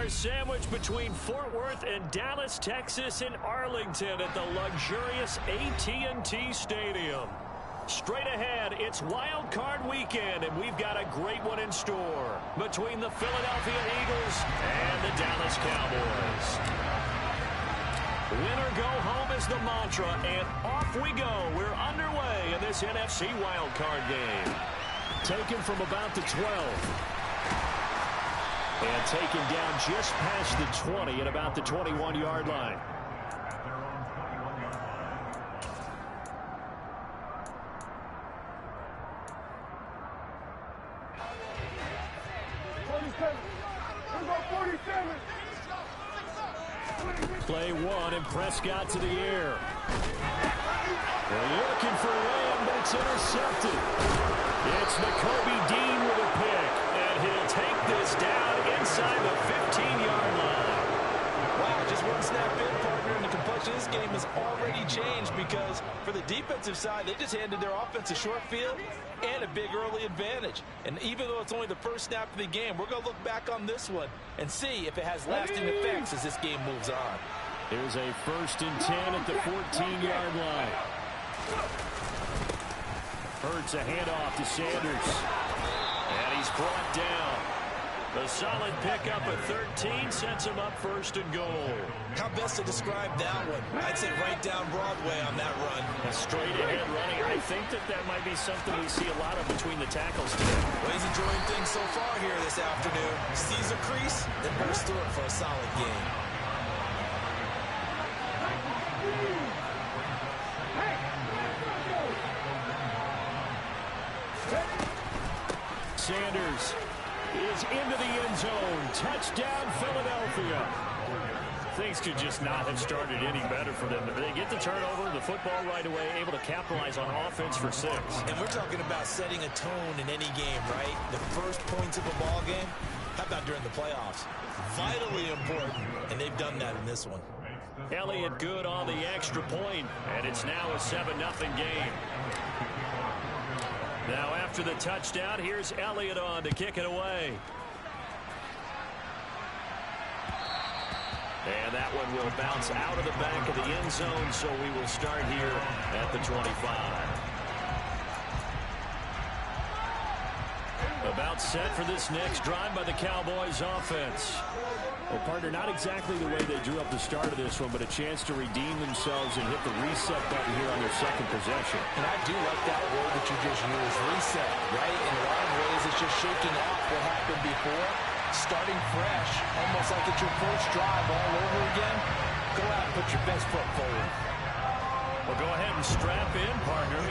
$1 sandwich between Fort Worth and Dallas, Texas in Arlington at the luxurious AT&T Stadium. Straight ahead, it's Wild Card Weekend, and we've got a great one in store between the Philadelphia Eagles and the Dallas Cowboys. Win or go home is the mantra, and off we go. We're underway in this NFC Wild Card game. Taken from about the 12. And taken down just past the 20 at about the 21-yard line. Play one, and Prescott to the air. They're looking for Lamb, but it's intercepted. It's Nakobe Dean with a pick, and he'll take this down inside the 15-yard line. Wow, just one snap in, partner, and the complexion of this game has already changed because for the defensive side, they just handed their offense a short field and a big early advantage. And even though it's only the first snap of the game, we're going to look back on this one and see if it has lasting effects as this game moves on. Here's a 1st and 10 at the 14-yard line. Hurts a handoff to Sanders. And he's brought down. A solid pickup of 13 sets him up 1st and goal. How best to describe that one? I'd say right down Broadway on that run. A straight ahead running. I think that might be something we see a lot of between the tackles today. Well, he's enjoying things so far here this afternoon. Sees a crease, then bursts through it for a solid game. Sanders is into the end zone. Touchdown, Philadelphia. Things could just not have started any better for them. They get the turnover, the football right away, able to capitalize on offense for 6. And we're talking about setting a tone in any game, right? The first points of a ball game. How about during the playoffs? Vitally important, and they've done that in this one. Elliott good on the extra point, and it's now a 7-0 game. Now after the touchdown, here's Elliott on to kick it away. And that one will bounce out of the back of the end zone, so we will start here at the 25. About set for this next drive by the Cowboys offense. Well, partner, not exactly the way they drew up the start of this one, but a chance to redeem themselves and hit the reset button here on their second possession. And I do like that word that you just used, reset, right? In a lot of ways, it's just shaking off what happened before, starting fresh, almost like it's your first drive all over again. Go out and put your best foot forward. Well, go ahead and strap in, partner.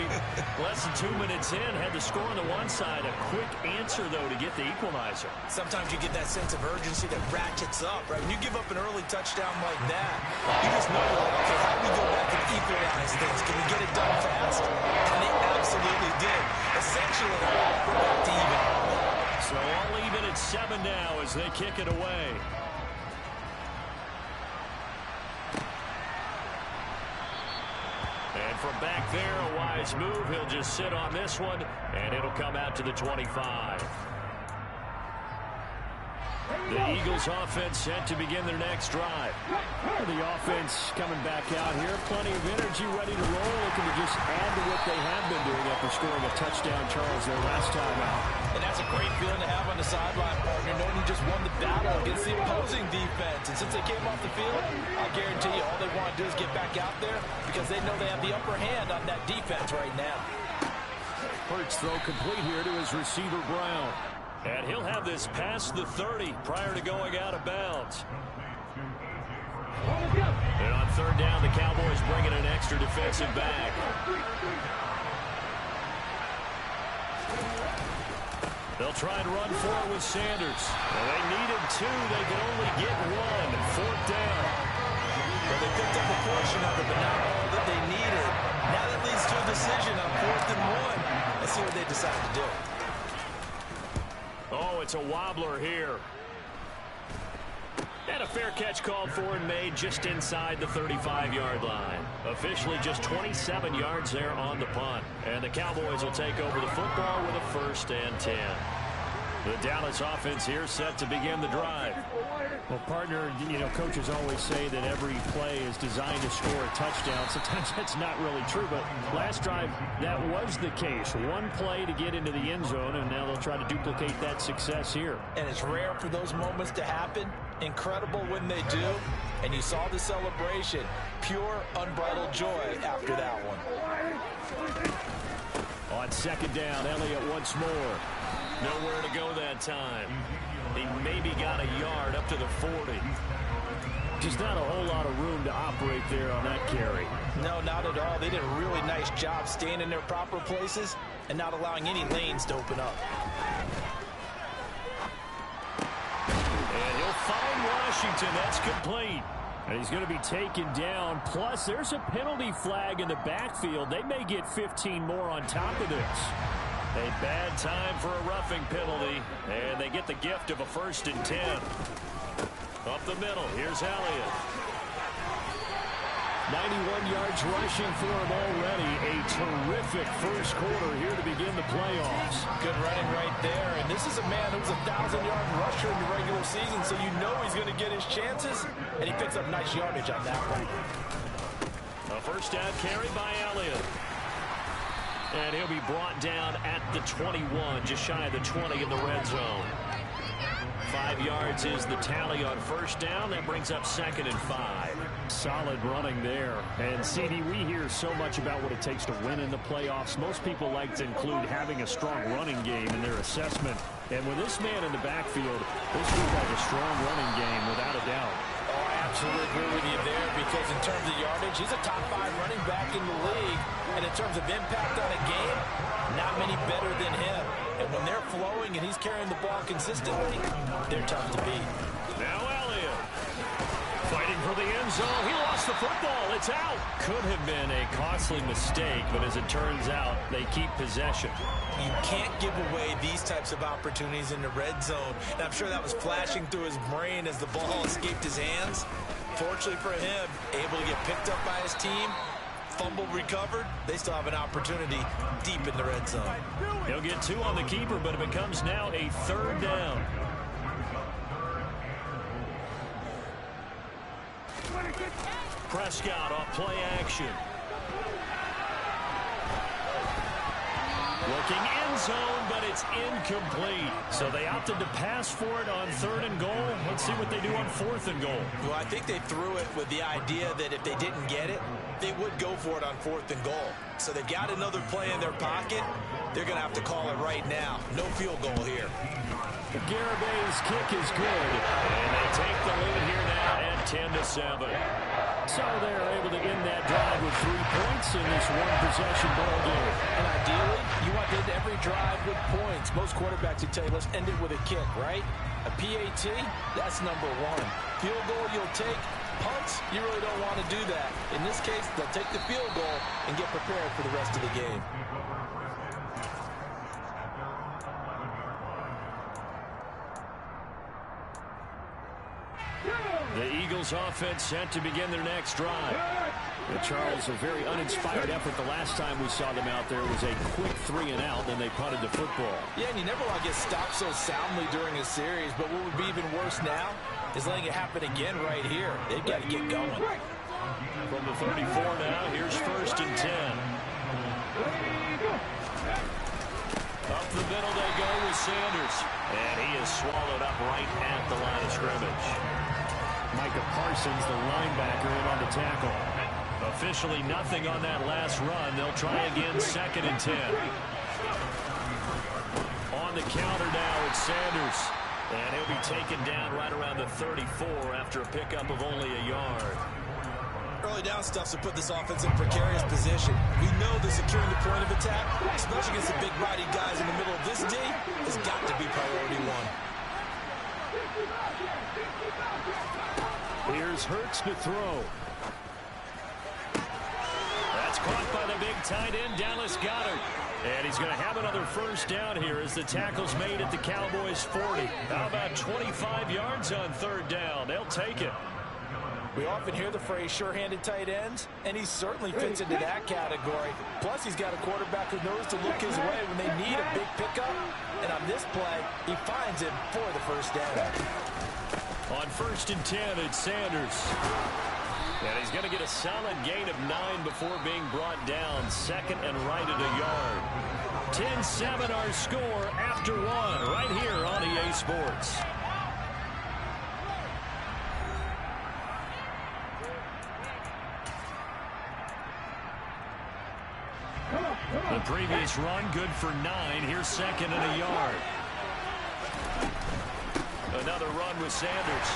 Less than 2 minutes in, had the score on the one side. A quick answer, though, to get the equalizer. Sometimes you get that sense of urgency that ratchets up, right? When you give up an early touchdown like that, you just know, okay, how do we go back and equalize things? Can we get it done fast? And they absolutely did. Essentially, we're back to even. So all even at 7 now as they kick it away. And from back there, a wise move. He'll just sit on this one, and it'll come out to the 25. The Eagles offense set to begin their next drive. The offense coming back out here. Plenty of energy, ready to roll. Looking to just add to what they have been doing after scoring a touchdown, Charles, their last time out. And that's a great feeling to have on the sideline, partner, knowing you just won the battle against the opposing defense. And since they came off the field, I'll guarantee you all they want to do is get back out there because they know they have the upper hand on that defense right now. Hurts throw complete here to his receiver, Brown. And he'll have this past the 30 prior to going out of bounds. And on 3rd down, the Cowboys bringing an extra defensive back. They'll try and run forward with Sanders. Well, they needed 2. They could only get 1. 4th down. Well, they picked up a portion of it, but not all that they needed. Now that leads to a decision on 4th and 1. Let's see what they decide to do. Oh, it's a wobbler here. And a fair catch called for and made just inside the 35-yard line. Officially just 27 yards there on the punt. And the Cowboys will take over the football with a 1st and 10. The Dallas offense here set to begin the drive. Well, partner, coaches always say that every play is designed to score a touchdown. Sometimes that's not really true, but last drive, that was the case. One play to get into the end zone, and now they'll try to duplicate that success here. And it's rare for those moments to happen. Incredible when they do. And you saw the celebration. Pure, unbridled joy after that one. On second down, Elliott once more. Nowhere to go that time. He maybe got a yard up to the 40. Just not a whole lot of room to operate there on that carry. No, not at all. They did a really nice job staying in their proper places and not allowing any lanes to open up. And he'll find Washington. That's complete. And he's going to be taken down. Plus, there's a penalty flag in the backfield. They may get 15 more on top of this. A bad time for a roughing penalty, and they get the gift of a 1st and 10. Up the middle, here's Elliott. 91 yards rushing for him already. A terrific first quarter here to begin the playoffs. Good running right there, and this is a man who's a 1,000-yard rusher in the regular season, so you know he's going to get his chances, and he picks up nice yardage on that one. A first down carry by Elliott. And he'll be brought down at the 21, just shy of the 20 in the red zone. 5 yards is the tally on first down. That brings up 2nd and 5. Solid running there. And, CD, we hear so much about what it takes to win in the playoffs. Most people like to include having a strong running game in their assessment. And with this man in the backfield, this group has a strong running game, without a doubt. Oh, I absolutely agree with you there, because in terms of yardage, he's a top 5 running back in the league. And in terms of impact on a game, not many better than him. And when they're flowing and he's carrying the ball consistently, they're tough to beat. Now Elliott fighting for the end zone. He lost the football. It's out. Could have been a costly mistake, but as it turns out, they keep possession. You can't give away these types of opportunities in the red zone. And I'm sure that was flashing through his brain as the ball escaped his hands. Fortunately for him, able to get picked up by his team, fumble recovered. They still have an opportunity deep in the red zone. He'll get 2 on the keeper, but it becomes now a 3rd down. Prescott off play action. Looking end zone, but it's incomplete. So they opted to pass for it on 3rd and goal. Let's see what they do on 4th and goal. Well, I think they threw it with the idea that if they didn't get it, they would go for it on 4th and goal. So they've got another play in their pocket. They're going to have to call it right now. No field goal here. Garabay's kick is good. And they take the lead here now at 10-7. So they're able to end that drive with 3 points in this one-possession ball game. And ideally, you want to end every drive with points. Most quarterbacks would tell you, let's end it with a kick, right? A PAT, that's number 1. Field goal you'll take. Punts, you really don't want to do that. In this case, they'll take the field goal and get prepared for the rest of the game. The Eagles offense set to begin their next drive. Charles, a very uninspired effort the last time we saw them out there. It was a quick 3 and out, then they punted the football. Yeah, and you never want to get stopped so soundly during a series, but what would be even worse now is letting it happen again right here. They've got to get going. From the 34 now, here's 1st and 10. Up the middle they go with Sanders. And he is swallowed up right at the line of scrimmage. Micah Parsons, the linebacker, in on the tackle. Officially nothing on that last run. They'll try again, 2nd and 10. On the counter now, it's Sanders. And he'll be taken down right around the 34 after a pickup of only a yard. Early down stuff to put this offense in precarious position. We know that securing the point of attack, especially against the big-bodied guys in the middle of this D, has got to be priority 1. Here's Hurts to throw. That's caught by the big tight end, Dallas Goedert. And he's going to have another first down here as the tackle's made at the Cowboys 40. How about 25 yards on 3rd down? They'll take it. We often hear the phrase sure-handed tight ends, and he certainly fits into that category. Plus, he's got a quarterback who knows to look his way when they need a big pickup. And on this play, he finds him for the first down. On 1st and 10, it's Sanders. And he's going to get a solid gain of 9 before being brought down. 2nd and right at a yard. 10-7 our score after 1 right here on EA Sports. The previous run good for 9. Here's 2nd and a yard. Another run with Sanders.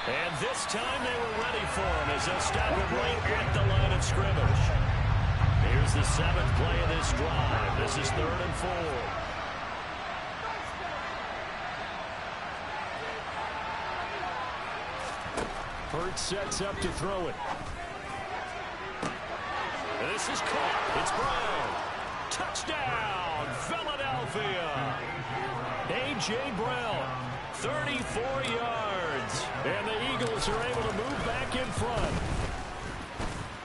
And this time they were ready for him as they'll stop him right at the line of scrimmage. Here's the 7th play of this drive. This is 3rd and 4. Hurts sets up to throw it. This is caught. It's Brown. Touchdown, Philadelphia. A.J. Brown, 34 yards. And the Eagles are able to move back in front.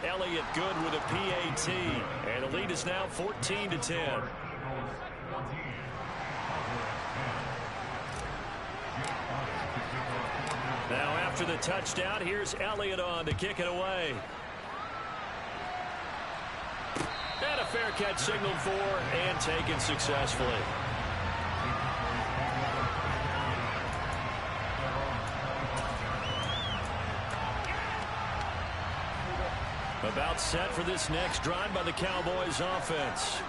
Elliott good with a PAT. And the lead is now 14-10. Now after the touchdown, here's Elliott on to kick it away. And a fair catch signaled for and taken successfully. About set for this next drive by the Cowboys offense.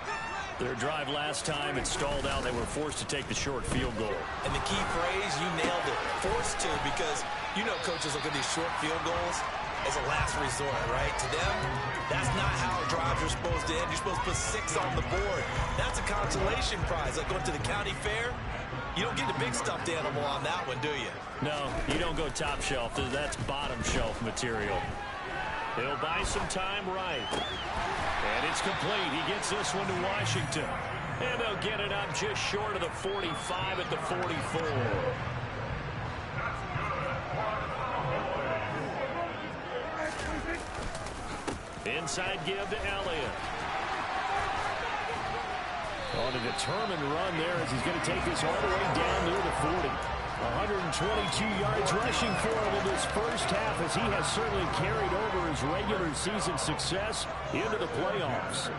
Their drive last time, it stalled out. They were forced to take the short field goal. And the key phrase, you nailed it. Forced to, because you know coaches look at these short field goals as a last resort, right? To them, that's not how drives are supposed to end. You're supposed to put 6 on the board. That's a consolation prize. Like going to the county fair, you don't get the big stuffed animal on that one, do you? No, you don't go top shelf. That's bottom shelf material. He'll buy some time right. And it's complete. He gets this one to Washington. And they'll get it up just short of the 45 at the 44. Inside give to Elliott. On a determined run there as he's going to take this all the way down near the 40. 122 yards rushing for him in this first half as he has certainly carried over his regular season success into the playoffs.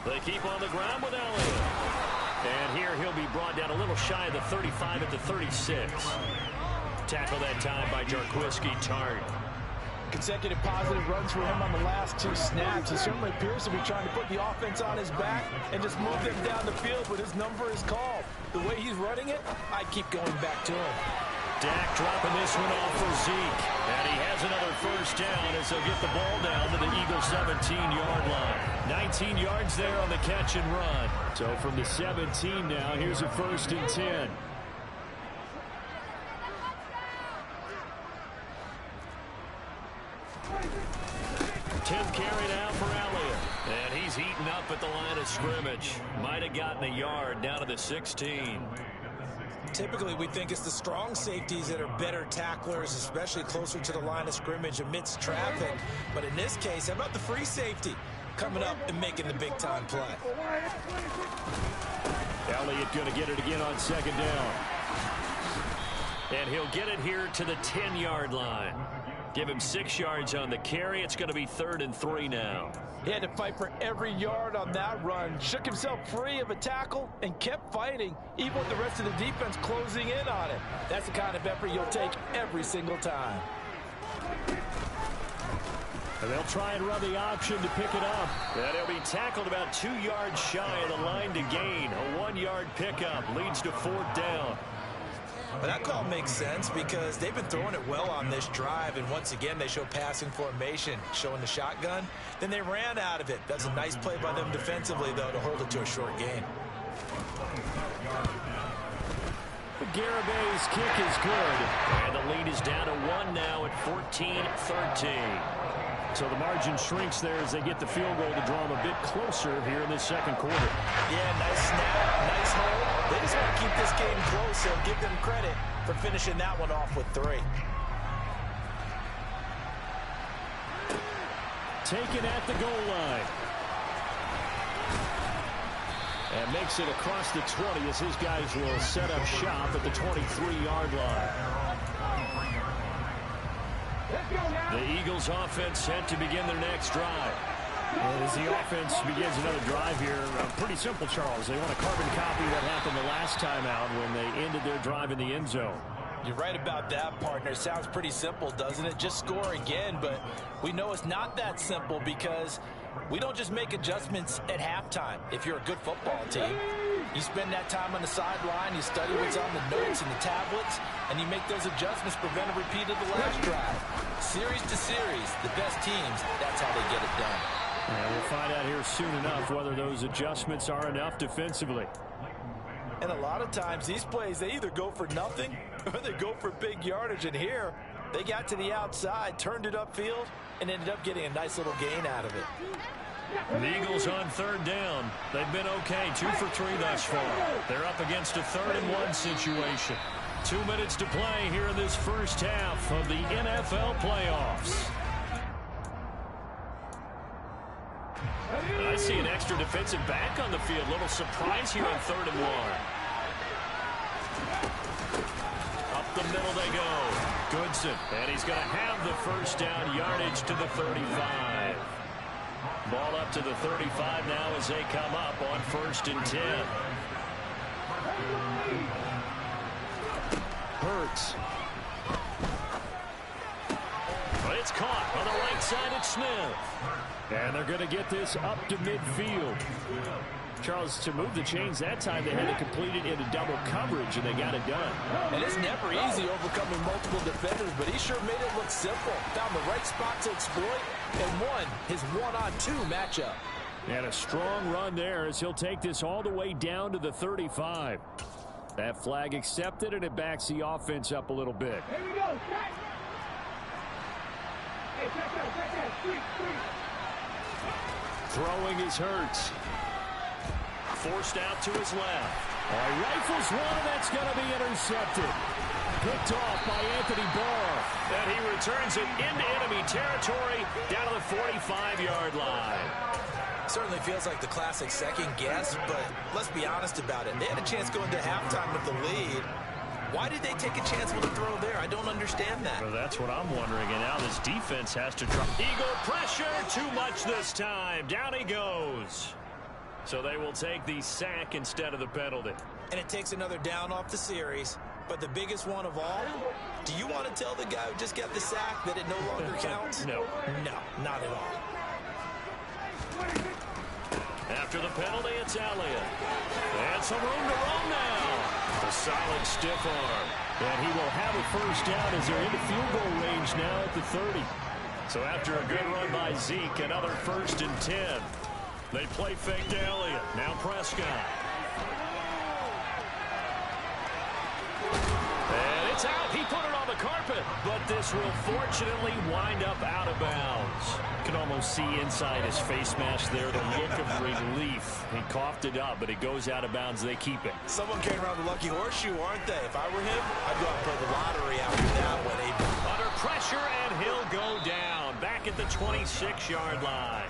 They keep on the ground with Elliott. And here he'll be brought down a little shy of the 35 at the 36. Tackle that time by Jarquiski Tart. Consecutive positive runs for him on the last 2 snaps. He certainly appears to be trying to put the offense on his back and just move them down the field when his number is called. The way he's running it, I keep going back to him. Dak dropping this one off for Zeke. And he has another first down as they'll get the ball down to the Eagles' 17-yard line. 19 yards there on the catch and run. So from the 17 now, here's a 1st and 10. 10th carry now for Elliott. And he's heating up at the line of scrimmage. Might have gotten a yard down to the 16. Typically, we think it's the strong safeties that are better tacklers, especially closer to the line of scrimmage amidst traffic. But in this case, how about the free safety coming up and making the big-time play? Elliott going to get it again on 2nd down. And he'll get it here to the 10-yard line. Give him 6 yards on the carry. It's going to be 3rd and 3 now. He had to fight for every yard on that run. Shook himself free of a tackle and kept fighting, even with the rest of the defense closing in on him. That's the kind of effort you'll take every single time. And they'll try and run the option to pick it up. And he'll be tackled about 2 yards shy of the line to gain. A 1-yard pickup leads to 4th down. Well, that call makes sense because they've been throwing it well on this drive, and once again they show passing formation, showing the shotgun. Then they ran out of it. That's a nice play by them defensively, though, to hold it to a short gain. Garabay's kick is good. And the lead is down to 1 now at 14-13. So the margin shrinks there as they get the field goal to draw them a bit closer here in this second quarter. Yeah, nice snap, nice hold. They just want to keep this game close, so give them credit for finishing that one off with 3. Taken at the goal line. And makes it across the 20 as his guys will set up shop at the 23-yard line. The Eagles offense set to begin their next drive. And as the offense begins another drive here, pretty simple, Charles. They want a carbon copy of what happened the last time out when they ended their drive in the end zone. You're right about that, partner. Sounds pretty simple, doesn't it? Just score again, but we know it's not that simple because we don't just make adjustments at halftime. If you're a good football team, you spend that time on the sideline, you study what's on the notes and the tablets, and you make those adjustments, prevent a repeat of the last drive. Series to series, the best teams, that's how they get it done. And we'll find out here soon enough whether those adjustments are enough defensively. And a lot of times, these plays, they either go for nothing or they go for big yardage. And here, they got to the outside, turned it upfield, and ended up getting a nice little gain out of it. The Eagles on third down. They've been okay, 2 for 3 thus far. They're up against a 3rd-and-1 situation. 2 minutes to play here in this first half of the NFL playoffs. I see an extra defensive back on the field. Little surprise here on 3rd and 1. Up the middle they go. Goodson. And he's going to have the first down, yardage to the 35. Ball up to the 35 now as they come up on 1st and 10. Hurts. But it's caught on the right side at Smith. And they're going to get this up to midfield. Charles, to move the chains that time, they had to complete it into double coverage, and they got it done. And it's never easy overcoming multiple defenders, but he sure made it look simple. Found the right spot to exploit and won his 1-on-2 matchup. And a strong run there as he'll take this all the way down to the 35. That flag accepted, and it backs the offense up a little bit. Here we go. Hey, check that. Street. Throwing is Hurts. Forced out to his left. Rifles one, and that's going to be intercepted. Picked off by Anthony Barr. And he returns it into enemy territory down to the 45-yard line. Certainly feels like the classic second guess, but let's be honest about it. They had a chance going to halftime with the lead. Why did they take a chance with a throw there? I don't understand that. Well, that's what I'm wondering, and now this defense has to try. Eagle pressure, too much this time. Down he goes. So they will take the sack instead of the penalty. And it takes another down off the series. But the biggest one of all, do you want to tell the guy who just got the sack that it no longer counts? No. No, not at all. After the penalty, it's Elliott. And some room to roam now. A solid stiff arm. And he will have a first down as they're into field goal range now at the 30. So after a good run by Zeke, another 1st and 10. They play fake to Elliott. Now Prescott. And it's out. He put it on the carpet. But this will fortunately wind up out of bounds. You can almost see inside his face mask there the look of relief. He coughed it up, but it goes out of bounds. They keep it. Someone came around the lucky horseshoe, aren't they? If I were him, I'd go out and play the lottery after that one. Under pressure, and he'll go down. Back at the 26-yard line.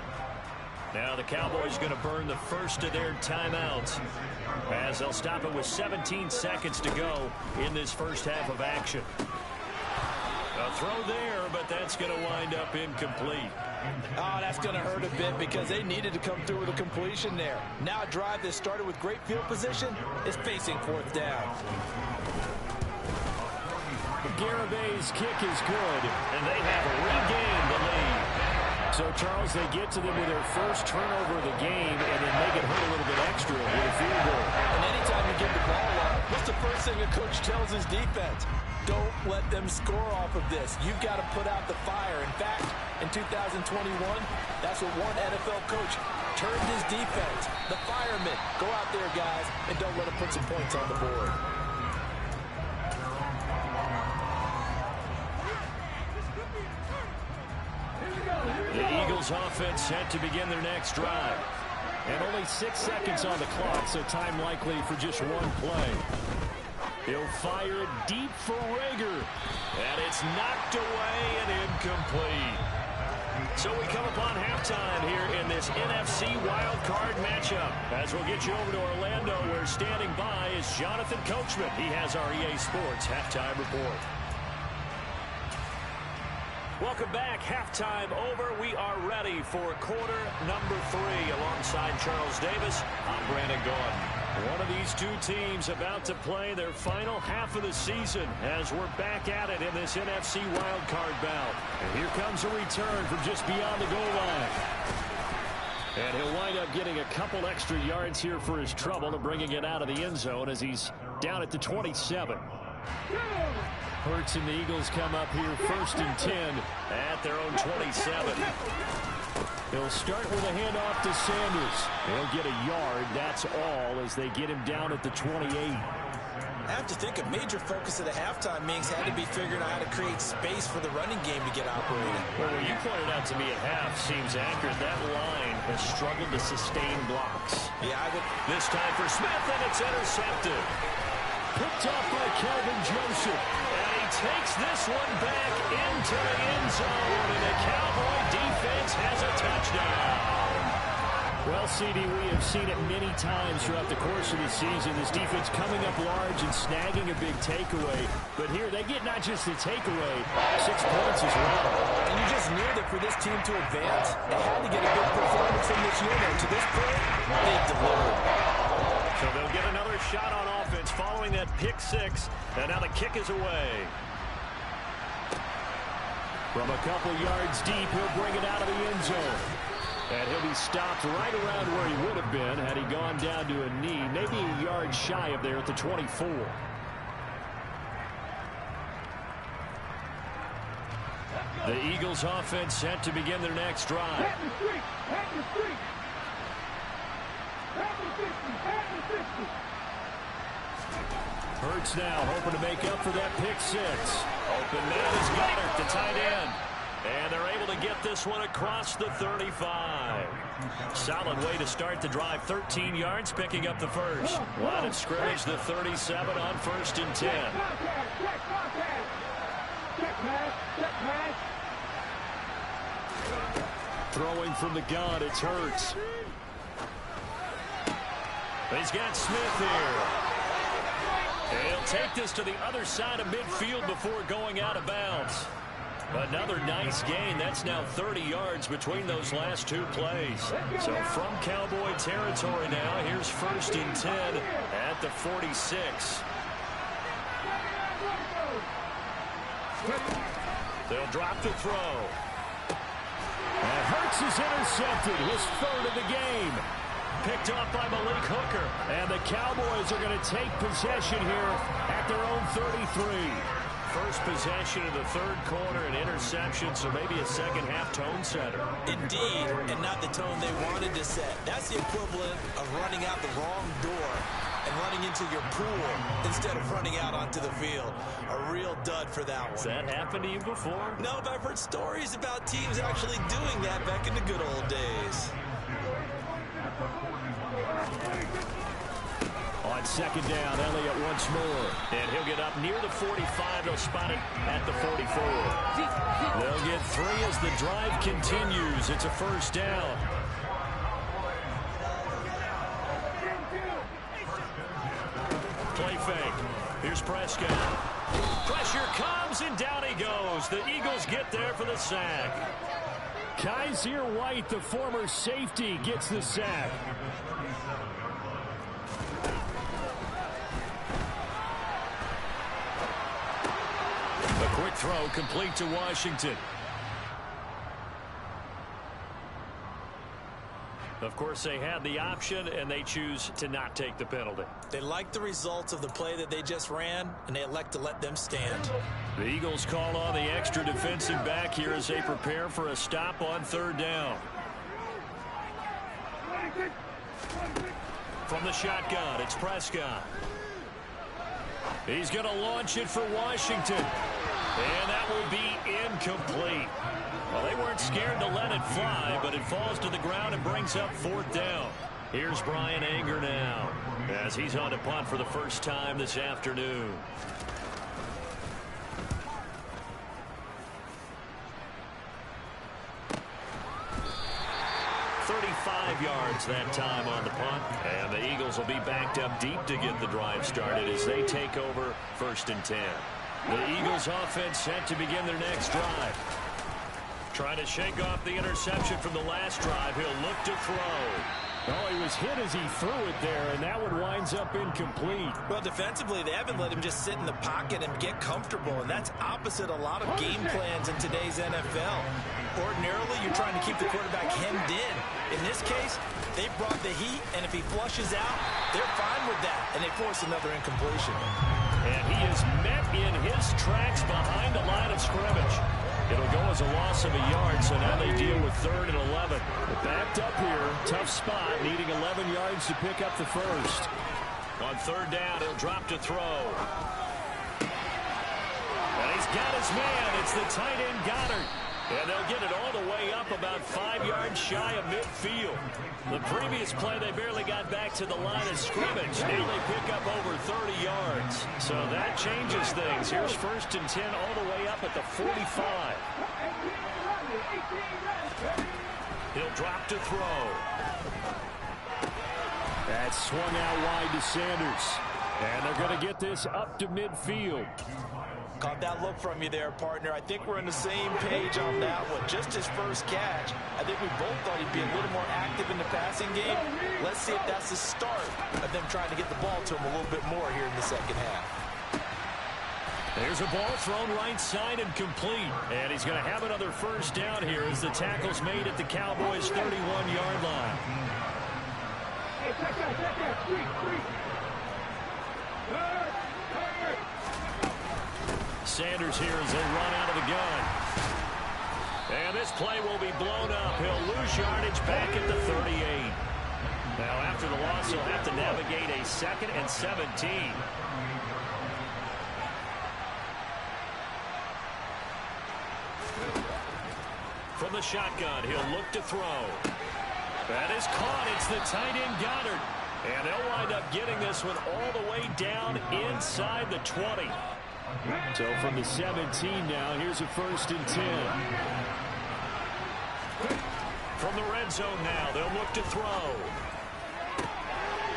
Now the Cowboys going to burn the first of their timeouts as they'll stop it with 17 seconds to go in this first half of action. A throw there, but that's going to wind up incomplete. Oh, that's going to hurt a bit because they needed to come through with a completion there. Now a drive that started with great field position is facing 4th down. Garabay's kick is good, and they have regained the lead. So, Charles, they get to them with their first turnover of the game and then make it hurt a little bit extra with a field goal. And anytime you give the ball up, what's the first thing a coach tells his defense? Don't let them score off of this. You've got to put out the fire. In fact, in 2021, that's what one NFL coach turned his defense. The firemen. Go out there, guys, and don't let them put some points on the board. The Eagles offense set to begin their next drive. And only 6 seconds on the clock, so time likely for just one play. He'll fire it deep for Rager. And it's knocked away and incomplete. So we come upon halftime here in this NFC wildcard matchup. As we'll get you over to Orlando, where standing by is Jonathan Coachman. He has our EA Sports halftime report. Welcome back. Halftime over. We are ready for quarter number 3. Alongside Charles Davis, I'm Brandon Gaudin. One of these two teams about to play their final half of the season as we're back at it in this NFC wildcard bout. And here comes a return from just beyond the goal line. And he'll wind up getting a couple extra yards here for his trouble and bringing it out of the end zone as he's down at the 27. Hurts and the Eagles come up here 1st and 10 at their own 27. He'll start with a handoff to Sanders. He'll get a yard, that's all, as they get him down at the 28. I have to think a major focus of the halftime Minks had to be figuring out how to create space for the running game to get operated. Well, what you pointed out to me at half seems accurate. That line has struggled to sustain blocks. Yeah, I would. This time for Smith, and it's intercepted. Picked up by Calvin Joseph. And he takes this one back into the end zone, and the Cowboy defense has a touchdown. Well, CD, we have seen it many times throughout the course of the season. This defense coming up large and snagging a big takeaway. But here, they get not just the takeaway, 6 points as well. And you just knew that for this team to advance, they had to get a big performance from this unit. To this point, they've delivered. So they'll get another shot on offense following that pick 6. And now the kick is away. From a couple yards deep, he'll bring it out of the end zone. And he'll be stopped right around where he would have been had he gone down to a knee, maybe a yard shy of there at the 24. The Eagles offense set to begin their next drive. Hurts now hoping to make up for that pick 6. Open man is Goddard, the tight end. And they're able to get this one across the 35. Solid way to start the drive. 13 yards, picking up the first. Line of scrimmage, the 37 on 1st and 10. Throwing from the gun, it's Hurts. He's got Smith here. He'll take this to the other side of midfield before going out of bounds. Another nice gain. That's now 30 yards between those last 2 plays. So from Cowboy territory now, here's 1st and 10 at the 46. They'll drop the throw. And Hurts is intercepted, his 3rd of the game. Picked off by Malik Hooker. And the Cowboys are going to take possession here at their own 33. First possession of the 3rd quarter, an interception, so maybe a second-half tone setter. Indeed, and not the tone they wanted to set. That's the equivalent of running out the wrong door and running into your pool instead of running out onto the field. A real dud for that one. Has that happened to you before? No, but I've heard stories about teams actually doing that back in the good old days. On 2nd down, Elliott once more. And he'll get up near the 45. They'll spot it at the 44. They'll get 3 as the drive continues. It's a 1st down. Play fake. Here's Prescott. Pressure comes, and down he goes. The Eagles get there for the sack. Kaiser White, the former safety, gets the sack. A quick throw complete to Washington. Of course, they had the option, and they choose to not take the penalty. They like the results of the play that they just ran, and they elect to let them stand. The Eagles call on the extra defensive back here as they prepare for a stop on 3rd down. From the shotgun, it's Prescott. He's going to launch it for Washington. And that will be incomplete. Well, they weren't scared to let it fly, but it falls to the ground and brings up 4th down. Here's Brian Anger now as he's on to punt for the first time this afternoon. 35 yards that time on the punt. And the Eagles will be backed up deep to get the drive started as they take over 1st and 10. The Eagles offense set to begin their next drive. Trying to shake off the interception from the last drive. He'll look to throw. Oh, he was hit as he threw it there, and that one winds up incomplete. Well, defensively, they haven't let him just sit in the pocket and get comfortable, and that's opposite a lot of game plans in today's NFL. Ordinarily, you're trying to keep the quarterback hemmed in. In this case, they brought the heat, and if he flushes out, they're fine with that, and they force another incompletion. And he is met in his tracks behind the line of scrimmage. It'll go as a loss of a yard, so now they deal with 3rd and 11. Backed up here, tough spot, needing 11 yards to pick up the first. On 3rd down, he'll drop to throw. And he's got his man. It's the tight end Goddard. And they'll get it all the way up about 5 yards shy of midfield. The previous play, they barely got back to the line of scrimmage. Now they pick up over 30 yards. So that changes things. Here's 1st and 10 all the way up at the 45. He'll drop to throw. That's swung out wide to Sanders. And they're going to get this up to midfield. Caught that look from you there, partner. I think we're on the same page on that one. Just his first catch. I think we both thought he'd be a little more active in the passing game. Let's see if that's the start of them trying to get the ball to him a little bit more here in the second half. There's a ball thrown right side and complete. And he's going to have another 1st down here as the tackle's made at the Cowboys' 31-yard line. Hey, check that, three. Sanders here as they run out of the gun. And this play will be blown up. He'll lose yardage back at the 38. Now after the loss, he'll have to navigate a 2nd and 17. From the shotgun, he'll look to throw. That is caught. It's the tight end Goddard. And they'll wind up getting this one all the way down inside the 20. So from the 17 now, here's a 1st and 10. From the red zone now, they'll look to throw.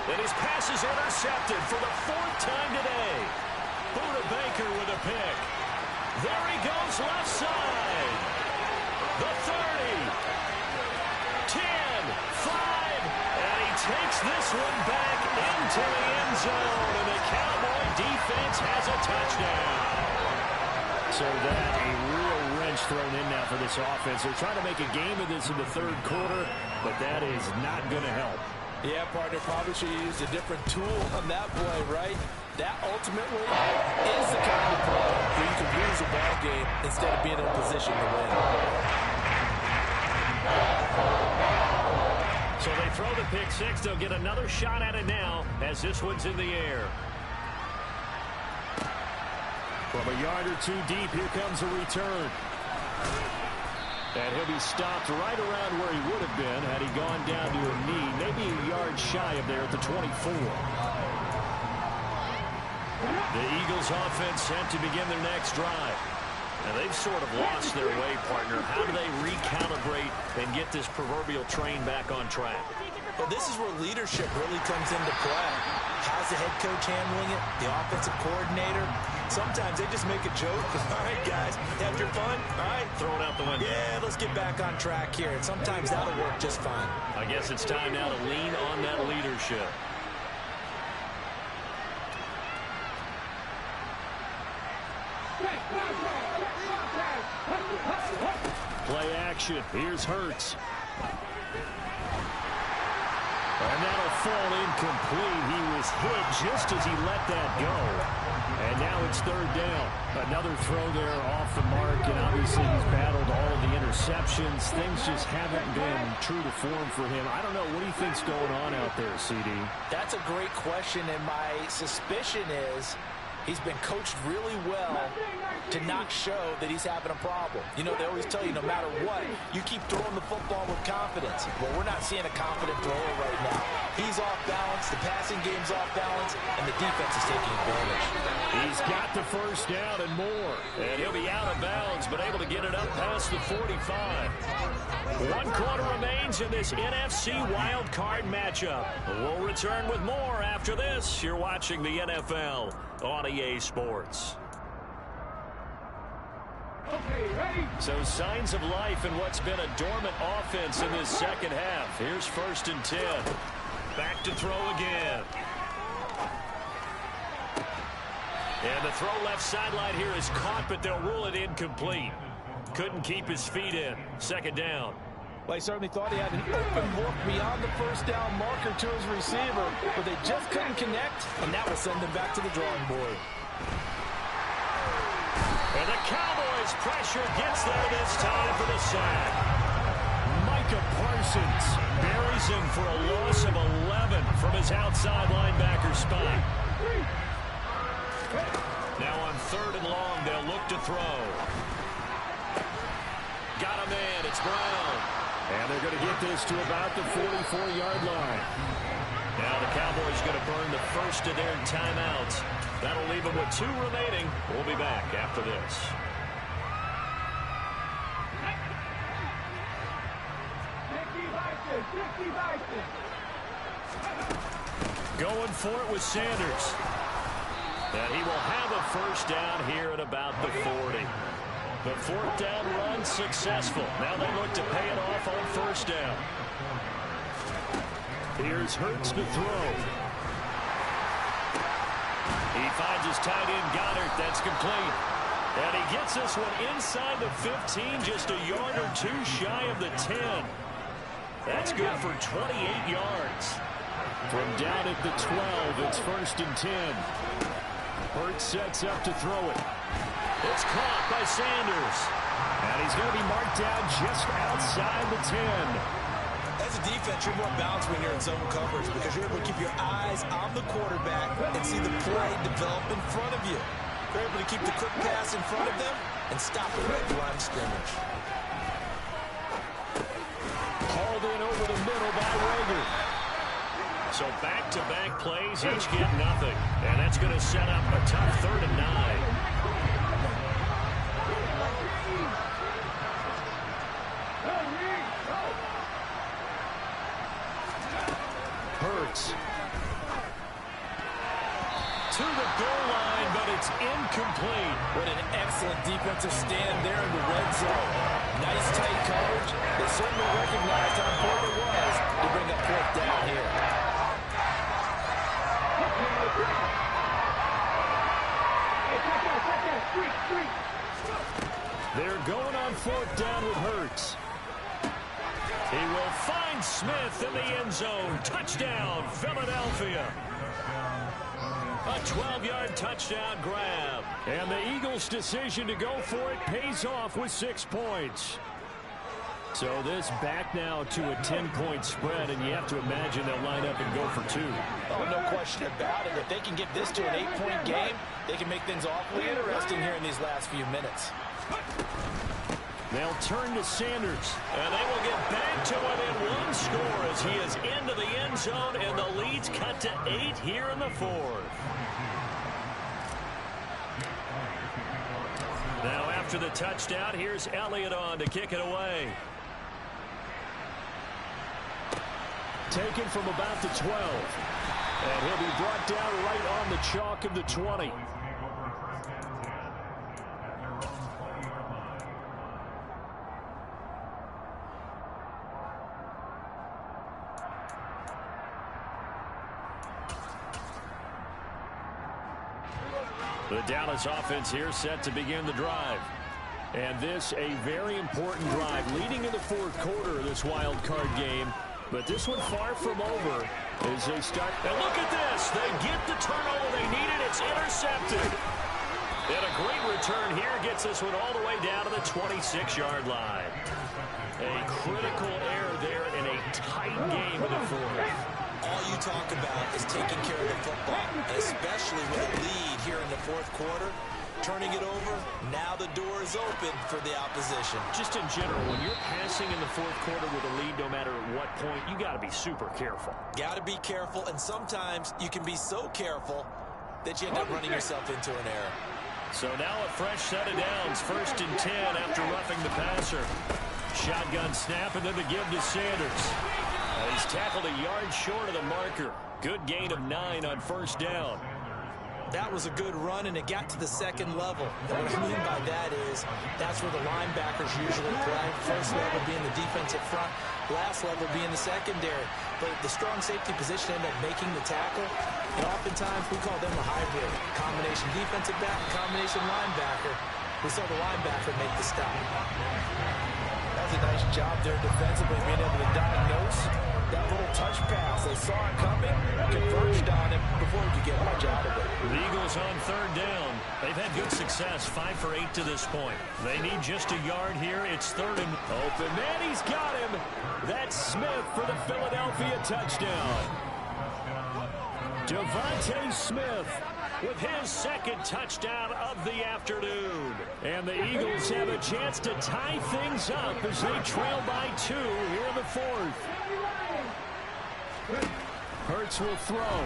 And his pass is intercepted for the 4th time today. Buda Baker with a pick. There he goes left side. The 30. 10, 5. And he takes this one back into the end zone. And the Cowboy defense has a touchdown. So that a real wrench thrown in now for this offense. They're trying to make a game of this in the 3rd quarter, but that is not going to help. Yeah, partner, probably should have used a different tool on that play, right? That ultimately is the kind of play where you can lose a ball game instead of being in a position to win. So they throw the pick 6. They'll get another shot at it now as this one's in the air. From a yard or 2 deep, here comes a return. And he'll be stopped right around where he would have been had he gone down to a knee, maybe a yard shy of there at the 24. The Eagles offense set to begin their next drive. And they've sort of lost their way, partner. How do they recalibrate and get this proverbial train back on track? Well, this is where leadership really comes into play. How's the head coach handling it? The offensive coordinator? Sometimes they just make a joke. All right, guys, have your fun? All right. Throw it out the window. Yeah, let's get back on track here. And sometimes that'll work just fine. I guess it's time now to lean on that leadership. Play action. Here's Hurts. And that'll fall incomplete. He was hit just as he let that go. And now it's 3rd down. Another throw there off the mark, and obviously he's battled all of the interceptions. Things just haven't been true to form for him. I don't know. What do you think's going on out there, CD? That's a great question, and my suspicion is He's been coached really well to not show that he's having a problem. You know, they always tell you no matter what, you keep throwing the football with confidence. Well, we're not seeing a confident thrower right now. He's off balance, the passing game's off balance, and the defense is taking advantage. He's got the first down and more. And he'll be out of bounds, but able to get it up past the 45. 1 quarter remains in this NFC wild card matchup. We'll return with more after this. You're watching the NFL on EA Sports. Okay, ready? So signs of life in what's been a dormant offense in this second half. Here's 1st and 10. Back to throw again. And the throw left sideline here is caught, but they'll rule it incomplete. Couldn't keep his feet in. 2nd down. Well, he certainly thought he had an open look beyond the first down marker to his receiver, but they just couldn't connect, and that will send them back to the drawing board. And the Cowboys pressure gets there this time for the sack. Micah Parsons buries him for a loss of 11 from his outside linebacker spot. Now on 3rd and long, they'll look to throw. Got a man, it's Brown. And they're going to get this to about the 44-yard line. Now the Cowboys going to burn the first of their timeouts. That'll leave them with 2 remaining. We'll be back after this. Going for it with Sanders. And he will have a first down here at about the 40. The 4th down run successful. Now they look to pay it off on 1st down. Here's Hurts to throw. He finds his tight end Goddard. That's complete. And he gets this one inside the 15, just a yard or 2 shy of the 10. That's good for 28 yards. From down at the 12, it's 1st and 10. Hurts sets up to throw it. It's caught by Sanders. And he's going to be marked down just outside the 10. As a defense, you're more balanced when you're in zone coverage because you're able to keep your eyes on the quarterback and see the play develop in front of you. You're able to keep the quick pass in front of them and stop it right at the line of scrimmage. Hauled in over the middle by Rager. So back-to-back plays, each get nothing. And that's going to set up a tough 3rd and 9. Hurts. To the goal line, but it's incomplete. What an excellent defensive stand there in the red zone. Nice tight coverage. They certainly recognized how important it was to bring up 4th down here. They're going on 4th down with Hurts. He will find Smith in the end zone. Touchdown, Philadelphia. A 12-yard touchdown grab. And the Eagles' decision to go for it pays off with 6 points. So this back now to a 10-point spread, and you have to imagine they'll line up and go for 2. Oh, no question about it. If they can get this to an 8-point game, they can make things awfully interesting here in these last few minutes. They'll turn to Sanders. And they will get back to within 1 score as he is into the end zone, and the lead's cut to 8 here in the 4th. Now after the touchdown, here's Elliott on to kick it away. Taken from about the 12. And he'll be brought down right on the chalk of the 20. The Dallas offense here set to begin the drive. And this a very important drive leading in the 4th quarter of this wild card game. But this one far from over as they start. And look at this. They get the turnover they needed. It's intercepted. And a great return here gets this one all the way down to the 26-yard line. A critical error there in a tight game in the 4th. all you talk about is taking care of the football, and especially with a lead here in the fourth quarter. Turning it over, now the door is open for the opposition. Just in general, when you're passing in the fourth quarter with a lead, no matter at what point, you got to be super careful. Got to be careful, and sometimes you can be so careful that you end up running yourself into an error. So now a fresh set of downs, 1st and 10 after roughing the passer. Shotgun snap, and then the give to Sanders. He's tackled a yard short of the marker. Good gain of 9 on 1st down. That was a good run, and it got to the second level. And what I mean by that is that's where the linebackers usually play. First level being the defensive front, last level being the secondary. But the strong safety position ended up making the tackle, and oftentimes we call them a hybrid. Combination defensive back, combination linebacker. We saw the linebacker make the stop. That was a nice job there defensively, being able to diagnose that little touch pass. They saw it coming, converged on him before he could get much out of it. The Eagles on 3rd down. They've had good success, 5 for 8 to this point. They need just a yard here. It's 3rd and open. Man, he's got him. That's Smith for the Philadelphia touchdown. Devontae Smith with his 2nd touchdown of the afternoon. And the Eagles have a chance to tie things up as they trail by 2 here in the 4th. Hurts will throw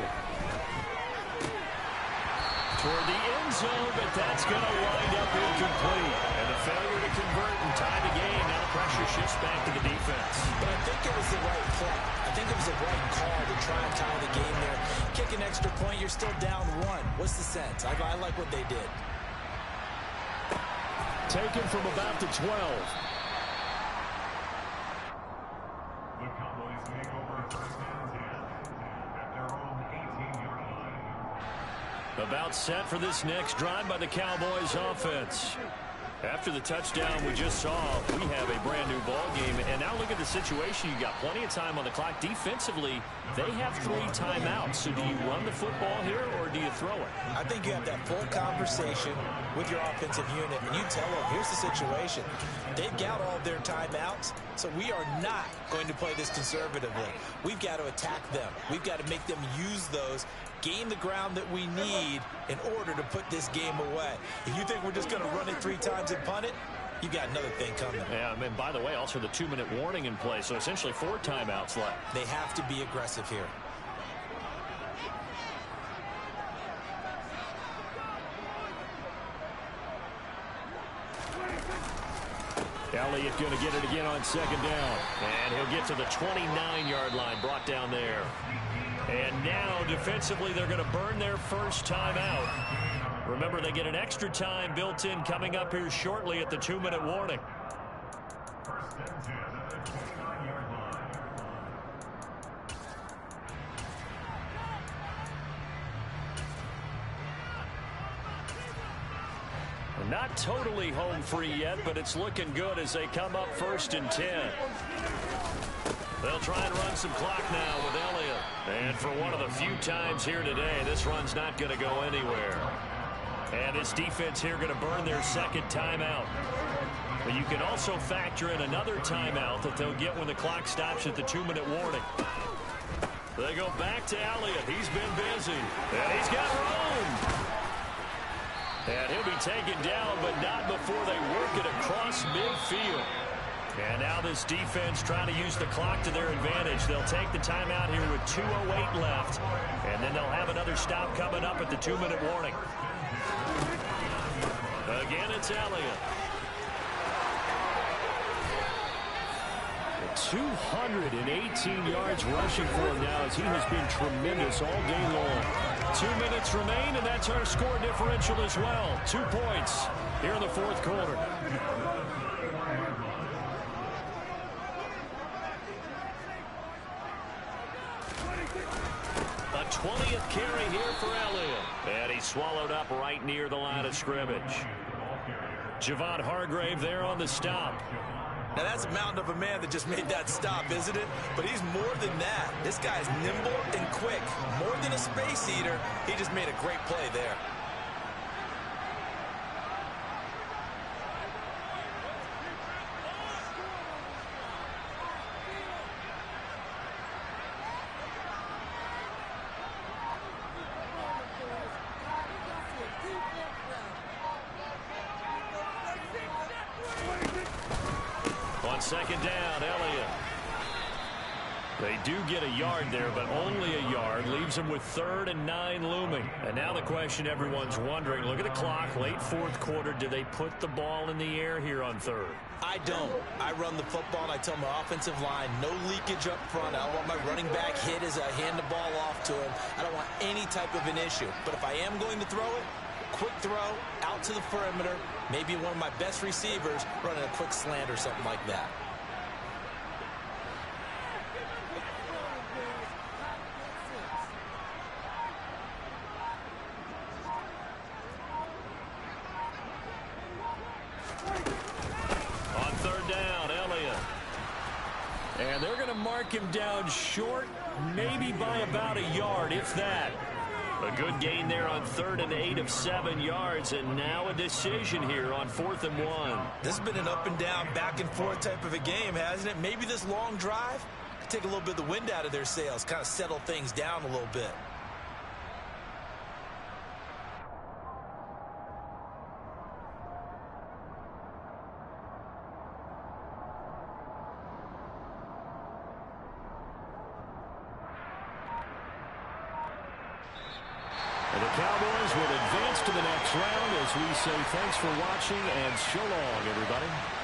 toward the end zone, but that's going to wind up incomplete. And a failure to convert and tie the game. Now pressure shifts back to the defense. But I think it was the right play. I think it was the right call to try and tie the game there. Kick an extra point, you're still down 1. What's the sense? I like what they did. Taken from about the 12. The Cowboys take over 1st and 10 at their own 18-yard line. About set for this next drive by the Cowboys offense. After the touchdown we just saw, we have a brand new ball game. And now look at the situation. You got plenty of time on the clock. Defensively, they have 3 timeouts. So do you run the football here or do you throw it? I think you have that full conversation with your offensive unit, and you tell them, here's the situation. They've got all of their timeouts, so we are not going to play this conservatively. We've got to attack them. We've got to make them use those, gain the ground that we need in order to put this game away. If you think we're just going to run it 3 times and punt it, you got another thing coming. Yeah, and by the way, also the 2-minute warning in play, so essentially 4 timeouts left. They have to be aggressive here. Elliott going to get it again on 2nd down. And he'll get to the 29-yard line, brought down there. And now, defensively, they're going to burn their 1st timeout. Remember, they get an extra time built in coming up here shortly at the 2-minute warning. 1st and 10 at the 29-yard line. Not totally home free yet, but it's looking good as they come up 1st and 10. They'll try and run some clock now with Elliott. And for one of the few times here today, this run's not going to go anywhere. And this defense here going to burn their 2nd timeout. But you can also factor in another timeout that they'll get when the clock stops at the 2-minute warning. They go back to Elliott. He's been busy. And he's got room. And he'll be taken down, but not before they work it across midfield. And now this defense trying to use the clock to their advantage. They'll take the timeout here with 2:08 left. And then they'll have another stop coming up at the 2-minute warning. Again, it's Elliott. 218 yards rushing for him now as he has been tremendous all day long. 2 minutes remain, and that's our score differential as well. 2 points here in the 4th quarter. A 20th carry here for Elliott. And he's swallowed up right near the line of scrimmage. Javon Hargrave there on the stop. Now, that's a mountain of a man that just made that stop, isn't it? But he's more than that. This guy's nimble and quick. More than a space eater, he just made a great play there. Second down, Elliott. They do get a yard there, but only a yard. Leaves them with 3rd and 9 looming. And now the question everyone's wondering, look at the clock, late 4th quarter. Do they put the ball in the air here on 3rd? I don't. I run the football, and I tell my offensive line, no leakage up front. I don't want my running back hit as I hand the ball off to him. I don't want any type of an issue. But if I am going to throw it, quick throw, out to the perimeter, maybe one of my best receivers running a quick slant or something like that. And they're going to mark him down short, maybe by about a yard, if that. A good gain there on 3rd and 8 of 7 yards, and now a decision here on 4th and 1. This has been an up and down, back and forth type of a game, hasn't it? Maybe this long drive could take a little bit of the wind out of their sails, kind of settle things down a little bit. And the Cowboys will advance to the next round as we say thanks for watching and so long, everybody.